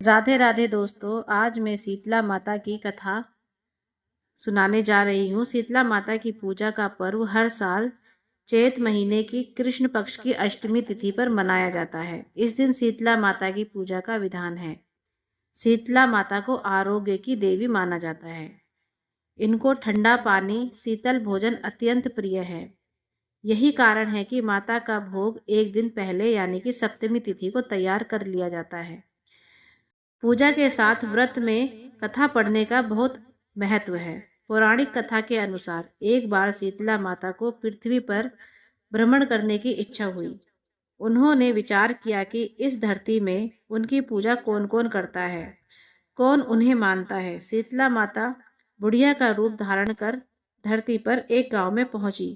राधे राधे दोस्तों, आज मैं शीतला माता की कथा सुनाने जा रही हूँ। शीतला माता की पूजा का पर्व हर साल चैत महीने की कृष्ण पक्ष की अष्टमी तिथि पर मनाया जाता है। इस दिन शीतला माता की पूजा का विधान है। शीतला माता को आरोग्य की देवी माना जाता है। इनको ठंडा पानी, शीतल भोजन अत्यंत प्रिय है। यही कारण है कि माता का भोग एक दिन पहले यानी कि सप्तमी तिथि को तैयार कर लिया जाता है। पूजा के साथ व्रत में कथा पढ़ने का बहुत महत्व है। पौराणिक कथा के अनुसार एक बार शीतला माता को पृथ्वी पर भ्रमण करने की इच्छा हुई। उन्होंने विचार किया कि इस धरती में उनकी पूजा कौन कौन करता है, कौन उन्हें मानता है। शीतला माता बुढ़िया का रूप धारण कर धरती पर एक गांव में पहुंची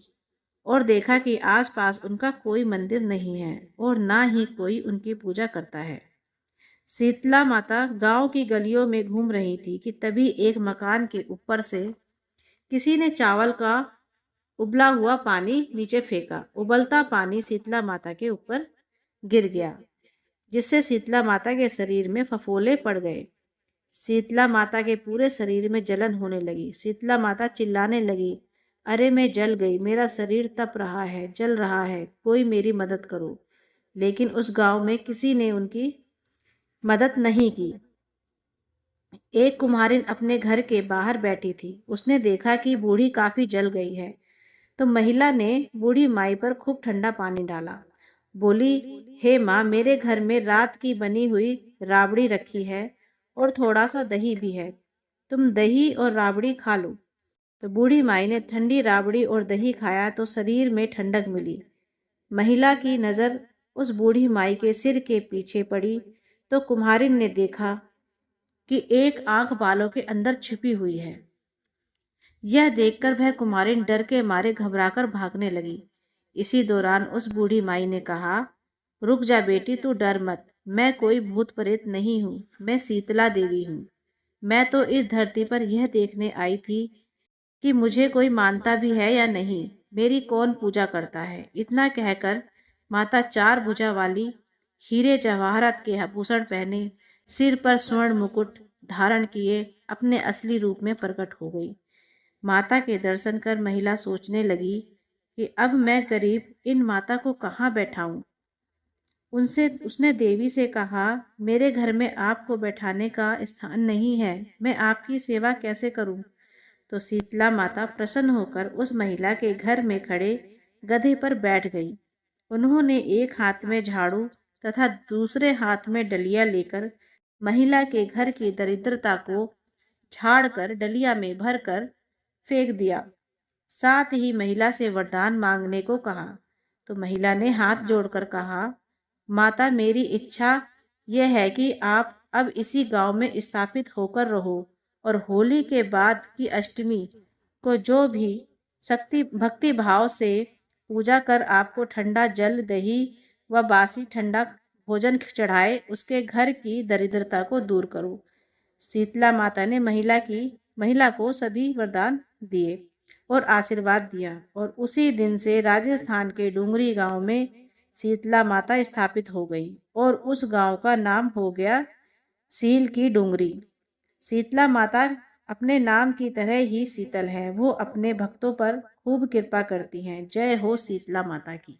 और देखा कि आसपास उनका कोई मंदिर नहीं है और ना ही कोई उनकी पूजा करता है। शीतला माता गांव की गलियों में घूम रही थी कि तभी एक मकान के ऊपर से किसी ने चावल का उबला हुआ पानी नीचे फेंका। उबलता पानी शीतला माता के ऊपर गिर गया, जिससे शीतला माता के शरीर में फफोले पड़ गए। शीतला माता के पूरे शरीर में जलन होने लगी। शीतला माता चिल्लाने लगी, अरे मैं जल गई, मेरा शरीर तप रहा है, जल रहा है, कोई मेरी मदद करो। लेकिन उस गांव में किसी ने उनकी मदद नहीं की। एक कुम्हारिन अपने घर के बाहर बैठी थी। उसने देखा कि बूढ़ी काफी जल गई है, तो महिला ने बूढ़ी माई पर खूब ठंडा पानी डाला। बोली, हे माँ, मेरे घर में रात की बनी हुई राबड़ी रखी है और थोड़ा सा दही भी है, तुम दही और राबड़ी खा लो। तो बूढ़ी माई ने ठंडी राबड़ी और दही खाया तो शरीर में ठंडक मिली। महिला की नज़र उस बूढ़ी माई के सिर के पीछे पड़ी तो कुम्हारिन ने देखा कि एक आंख बालों के अंदर छिपी हुई है। यह देखकर वह कुम्हारिन डर के मारे घबराकर भागने लगी। इसी दौरान उस बूढ़ी माई ने कहा, रुक जा बेटी, तू डर मत, मैं कोई भूत प्रेत नहीं हूँ, मैं शीतला देवी हूँ। मैं तो इस धरती पर यह देखने आई थी कि मुझे कोई मानता भी है या नहीं, मेरी कौन पूजा करता है। इतना कहकर माता चार भुजा वाली, हीरे जवाहरात के आभूषण पहने, सिर पर स्वर्ण मुकुट धारण किए अपने असली रूप में प्रकट हो गई। माता के दर्शन कर महिला सोचने लगी कि अब मैं गरीब इन माता को कहाँ बैठाऊं। उसने देवी से कहा, मेरे घर में आपको बैठाने का स्थान नहीं है, मैं आपकी सेवा कैसे करूं। तो शीतला माता प्रसन्न होकर उस महिला के घर में खड़े गधे पर बैठ गई। उन्होंने एक हाथ में झाड़ू तथा दूसरे हाथ में डलिया लेकर महिला के घर की दरिद्रता को झाड़ कर डलिया में भरकर फेंक दिया। साथ ही महिला से वरदान मांगने को कहा। तो महिला ने हाथ जोड़कर कहा, माता, मेरी इच्छा यह है कि आप अब इसी गांव में स्थापित होकर रहो और होली के बाद की अष्टमी को जो भी शक्ति भक्ति भाव से पूजा कर आपको ठंडा जल, दही व बासी ठंडा भोजन चढ़ाए, उसके घर की दरिद्रता को दूर करो। शीतला माता ने महिला को सभी वरदान दिए और आशीर्वाद दिया और उसी दिन से राजस्थान के डूंगरी गांव में शीतला माता स्थापित हो गई और उस गांव का नाम हो गया सील की डूंगरी। शीतला माता अपने नाम की तरह ही शीतल है। वो अपने भक्तों पर खूब कृपा करती हैं। जय हो शीतला माता की।